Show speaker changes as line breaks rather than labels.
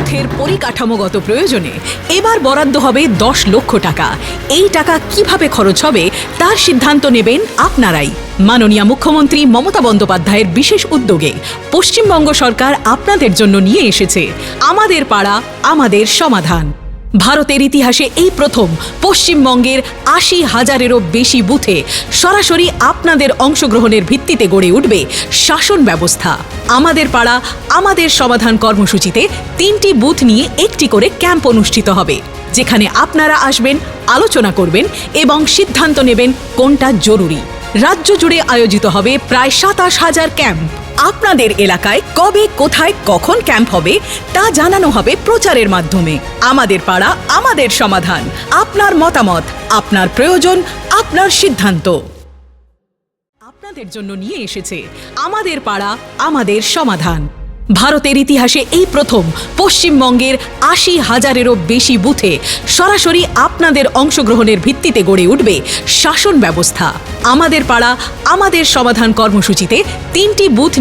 বুথের পরিকাঠামোগত প্রয়োজনে এবার বরাদ্দ হবে 10 লক্ষ টাকা। এই টাকা কিভাবে খরচ হবে তার সিদ্ধান্ত নেবেন আপনারাই। মাননীয় মুখ্যমন্ত্রী মমতা বন্দ্যোপাধ্যায়ের বিশেষ উদ্যোগে পশ্চিমবঙ্গ সরকার আপনাদের জন্য নিয়ে এসেছে আমাদের পাড়া আমাদের সমাধান। ভারতের ইতিহাসে এই প্রথম পশ্চিমবঙ্গের 80,000-এরও বেশি বুথে সরাসরি আপনাদের অংশগ্রহণের ভিত্তিতে গড়ে উঠবে শাসন ব্যবস্থা। আমাদের পাড়া আমাদের সমাধান কর্মসূচিতে 3টি বুথ নিয়ে একটি করে ক্যাম্প অনুষ্ঠিত হবে, যেখানে আপনারা আসবেন, আলোচনা করবেন এবং সিদ্ধান্ত নেবেন কোনটা জরুরি। রাজ্য জুড়ে আয়োজিত হবে প্রায় 27,000 ক্যাম্প। আপনাদের এলাকায় কবে, কোথায়, কখন ক্যাম্প হবে তা জানানো হবে প্রচারের মাধ্যমে। আমাদের পাড়া আমাদের সমাধান, আপনার মতামত, আপনার প্রয়োজন, আপনার সিদ্ধান্ত। আপনাদের জন্য নিয়ে এসেছে আমাদের পাড়া আমাদের সমাধান। ভারতের ইতিহাসে এই প্রথম পশ্চিমবঙ্গের 80,000-এরও বেশি বুথে সরাসরি আপনাদের অংশগ্রহণের ভিত্তিতে গড়ে উঠবে শাসন ব্যবস্থা। আমাদের পাড়া আমাদের সমাধান কর্মসূচিতে 3টি বুথ